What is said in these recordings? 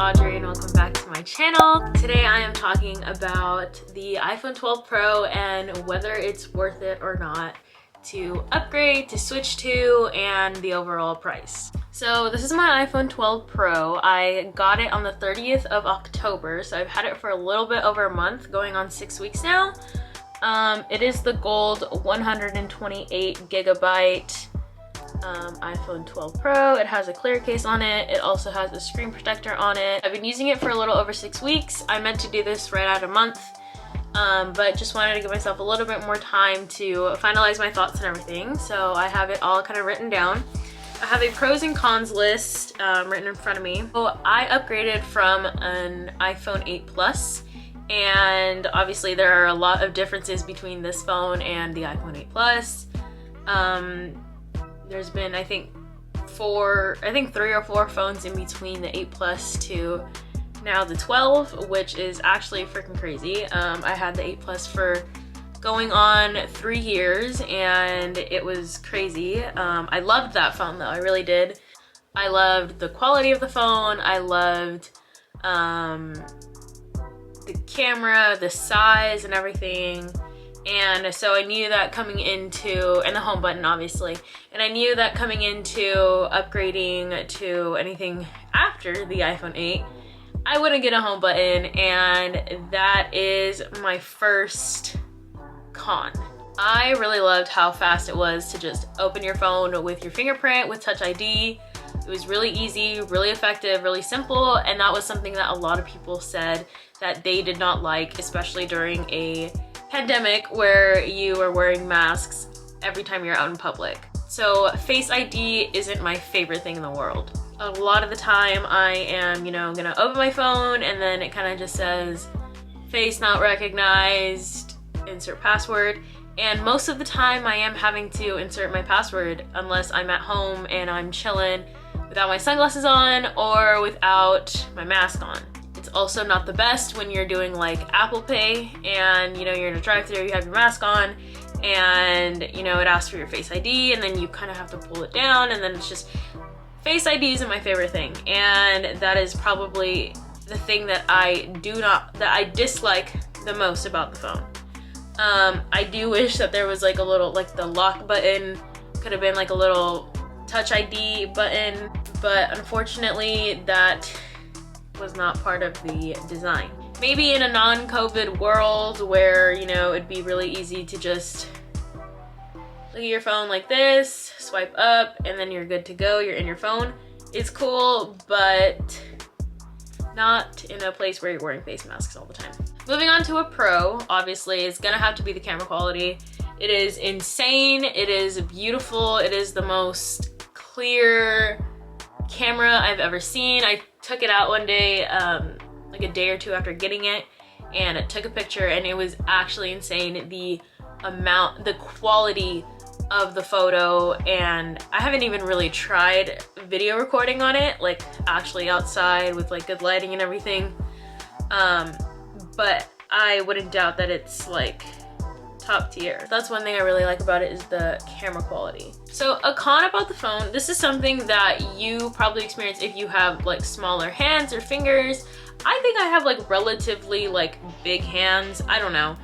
Audrey and welcome back to my channel. Today I am talking about the iPhone 12 Pro and whether it's worth it or not to upgrade, to switch to, and the overall price. So this is my iPhone 12 Pro. I got it on the 30th of October, so I've had it for a little bit over a month, going on 6 weeks now. It is the gold 128 gigabyte iPhone 12 Pro. It has a clear case on it. It also has a screen protector on it. I've been using it for a little over 6 weeks. I meant to do this right at a month, but just wanted to give myself a little bit more time to finalize my thoughts and everything. So I have it all kind of written down. I have a pros and cons list written in front of me. So I upgraded from an iPhone 8 Plus, and obviously there are a lot of differences between this phone and the iPhone 8 Plus. There's been, I think 3 or 4 phones in between the 8 Plus to now the 12, which is actually freaking crazy. I had the 8 Plus for going on 3 years and it was crazy. I loved that phone though, I really did. I loved the quality of the phone. I loved the camera, the size and everything. And so I knew that coming into, and the home button obviously, and I knew that coming into upgrading to anything after the iPhone 8, I wouldn't get a home button, and that is my first con. I really loved how fast it was to just open your phone with your fingerprint with Touch ID. It was really easy, really effective, really simple, and that was something that a lot of people said that they did not like, especially during a pandemic where you are wearing masks every time you're out in public. So Face ID isn't my favorite thing in the world. A lot of the time I am, gonna open my phone and then it kind of just says face not recognized, insert password. And most of the time I am having to insert my password unless I'm at home and I'm chilling without my sunglasses on or without my mask on. It's also not the best when you're doing like Apple Pay and you're in a drive-thru, you have your mask on, and it asks for your Face ID and then you kind of have to pull it down, and then it's just, Face ID isn't my favorite thing, and that is probably the thing that I dislike the most about the phone. I do wish that there was like a little, like the lock button could have been like a little Touch ID button, but unfortunately that was not part of the design. Maybe in a non-COVID world where, it'd be really easy to just look at your phone like this, swipe up, and then you're good to go, you're in your phone. It's cool, but not in a place where you're wearing face masks all the time. Moving on to a Pro, obviously, it's gonna have to be the camera quality. It is insane, it is beautiful, it is the most clear camera I've ever seen. I took it out one day, like a day or two after getting it, and I took a picture and it was actually insane, the quality of the photo. And I haven't even really tried video recording on it, like actually outside with like good lighting and everything, but I wouldn't doubt that it's like top tier. That's one thing I really like about it, is the camera quality. So a con about the phone, this is something that you probably experience if you have like smaller hands or fingers. I think I have like relatively like big hands, I don't know.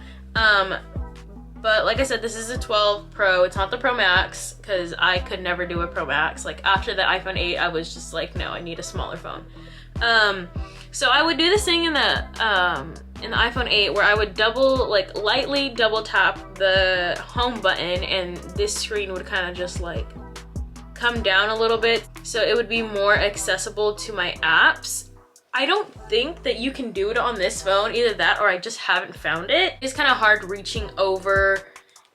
But like I said, this is a 12 Pro, it's not the Pro Max, because I could never do a Pro Max. Like after the iPhone 8, I was just like, no, I need a smaller phone. So I would do this thing in the iPhone 8 where I would lightly double tap the home button, and this screen would kind of just like come down a little bit so it would be more accessible to my apps. I don't think that you can do it on this phone, either that or I just haven't found it. It's kind of hard reaching over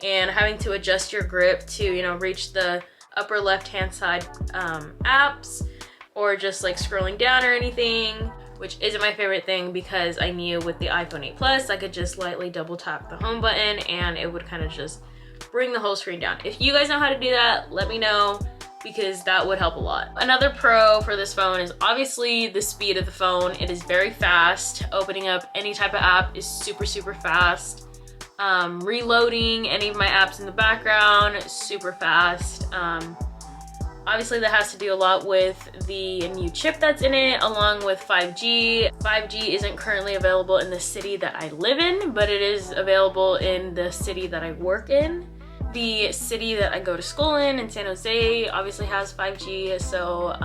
and having to adjust your grip to, reach the upper left-hand side apps, or just like scrolling down or anything, which isn't my favorite thing, because I knew with the iPhone 8 Plus, I could just lightly double tap the home button and it would kind of just bring the whole screen down. If you guys know how to do that, let me know, because that would help a lot. Another pro for this phone is obviously the speed of the phone. It is very fast. Opening up any type of app is super, super fast. Reloading any of my apps in the background, super fast. Obviously that has to do a lot with the new chip that's in it, along with 5G. 5G isn't currently available in the city that I live in, but it is available in the city that I work in. The city that I go to school in San Jose, obviously has 5G, so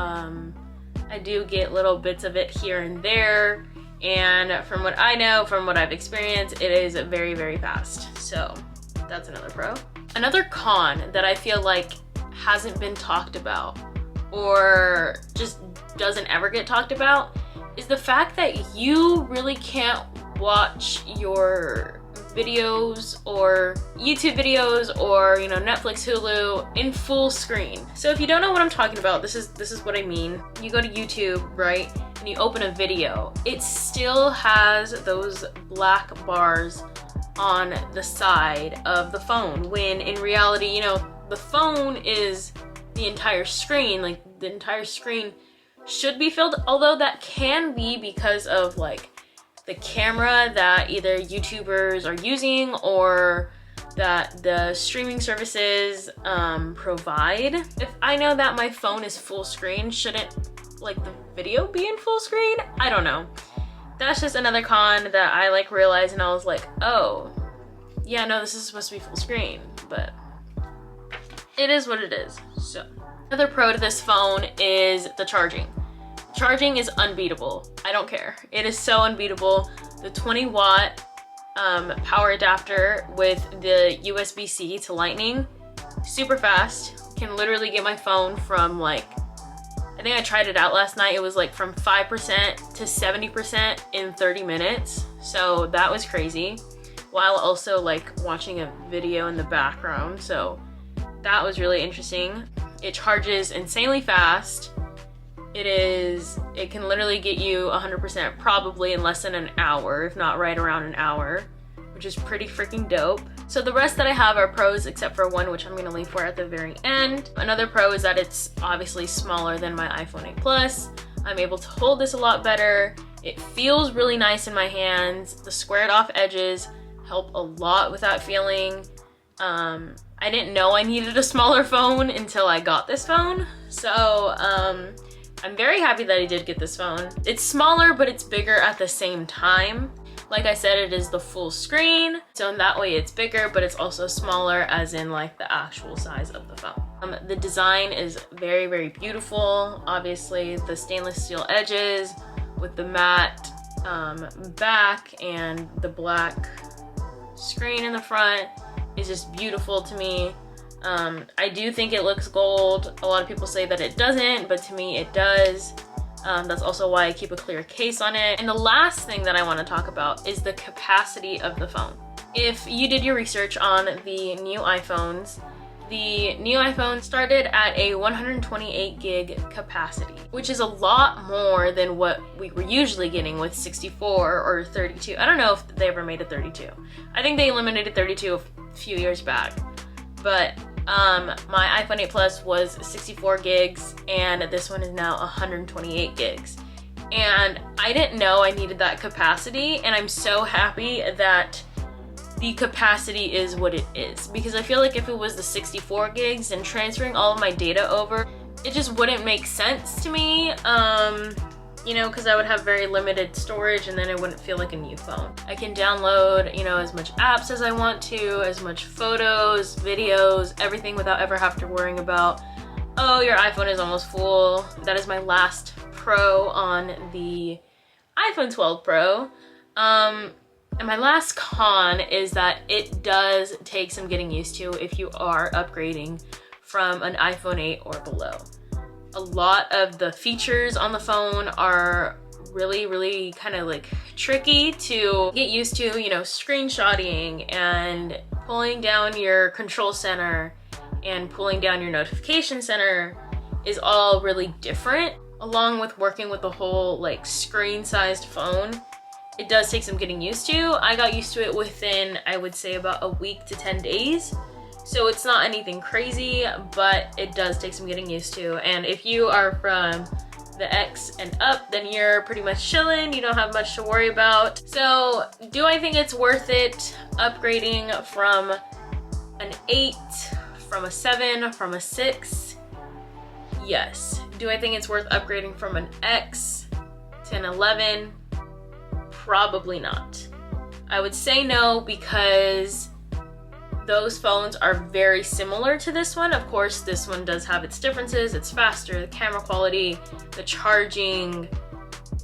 I do get little bits of it here and there. And from what I know, from what I've experienced, it is very, very fast. So that's another pro. Another con that I feel like hasn't been talked about or just doesn't ever get talked about is the fact that you really can't watch your videos or YouTube videos or, you know, Netflix, Hulu in full screen. So if you don't know what I'm talking about, this is what I mean. You go to YouTube, right? And you open a video, it still has those black bars on the side of the phone, when in reality, you know, the phone is the entire screen. Like, the entire screen should be filled, although that can be because of like the camera that either YouTubers are using or that the streaming services provide. If I know that my phone is full screen, shouldn't like the video be in full screen? I don't know. That's just another con that I like realized, and I was like, oh yeah, no, this is supposed to be full screen, but it is what it is. So another pro to this phone is the charging. Charging is unbeatable. I don't care. It is so unbeatable. The 20-watt power adapter with the USB-C to lightning, super fast. Can literally get my phone from like, I think I tried it out last night. It was like from 5% to 70% in 30 minutes. So that was crazy, while also like watching a video in the background. So that was really interesting. It charges insanely fast. It can literally get you 100% probably in less than an hour, if not right around an hour, which is pretty freaking dope. So the rest that I have are pros, except for one, which I'm gonna leave for at the very end. Another pro is that it's obviously smaller than my iPhone 8 Plus. I'm able to hold this a lot better. It feels really nice in my hands. The squared off edges help a lot with that feeling. I didn't know I needed a smaller phone until I got this phone. So I'm very happy that I did get this phone. It's smaller, but it's bigger at the same time. Like I said, it is the full screen, so in that way it's bigger, but it's also smaller as in like the actual size of the phone. The design is very, very beautiful. Obviously the stainless steel edges with the matte back and the black screen in the front is just beautiful to me. I do think it looks gold. A lot of people say that it doesn't, but to me it does. That's also why I keep a clear case on it. And the last thing that I want to talk about is the capacity of the phone. If you did your research on the new iPhones, the new iPhone started at a 128 gig capacity, which is a lot more than what we were usually getting with 64 or 32. I don't know if they ever made a 32. I think they eliminated 32 a few years back, but my iPhone 8 Plus was 64 gigs and this one is now 128 gigs. And I didn't know I needed that capacity, and I'm so happy that the capacity is what it is, because I feel like if it was the 64 gigs and transferring all of my data over, it just wouldn't make sense to me. You know, because I would have very limited storage and then it wouldn't feel like a new phone. I can download, you know, as much apps as I want to, as much photos, videos, everything without ever have to worrying about, oh, your iPhone is almost full. That is my last pro on the iPhone 12 Pro. And my last con is that it does take some getting used to if you are upgrading from an iPhone 8 or below. A lot of the features on the phone are really kind of like tricky to get used to. You know, screenshotting and pulling down your control center and pulling down your notification center is all really different, along with working with the whole like screen-sized phone. It does take some getting used to. I got used to it within, I would say, about a week to 10 days. So it's not anything crazy, but it does take some getting used to. And if you are from the X and up, then you're pretty much chilling. You don't have much to worry about. So do I think it's worth it upgrading from an 8, from a 7, from a 6? Yes. Do I think it's worth upgrading from an X to an 11? Probably not. I would say no because those phones are very similar to this one. Of course, this one does have its differences. It's faster, the camera quality, the charging,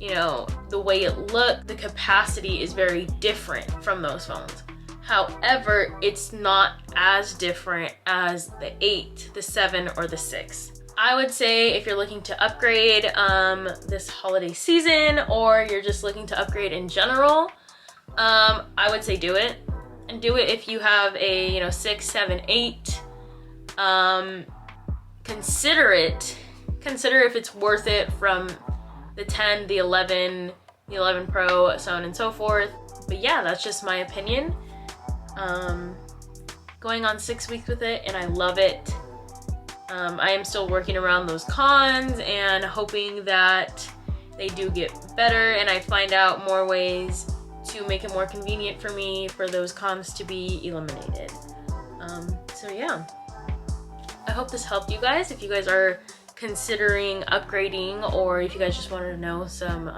you know, the way it looked, the capacity is very different from those phones. However, it's not as different as the 8, the 7, or the 6. I would say if you're looking to upgrade this holiday season, or you're just looking to upgrade in general, I would say do it. And do it if you have a, you know, 6, 7, 8. Consider it. Consider if it's worth it from the 10, the 11 Pro, so on and so forth. But yeah, that's just my opinion. Going on 6 weeks with it, and I love it. I am still working around those cons and hoping that they do get better and I find out more ways to make it more convenient for me for those cons to be eliminated. So yeah, I hope this helped you guys. If you guys are considering upgrading, or if you guys just wanted to know some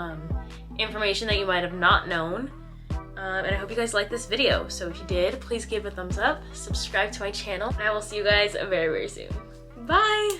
information that you might have not known. And I hope you guys liked this video. So if you did, please give it a thumbs up, subscribe to my channel, and I will see you guys very, very soon. Bye!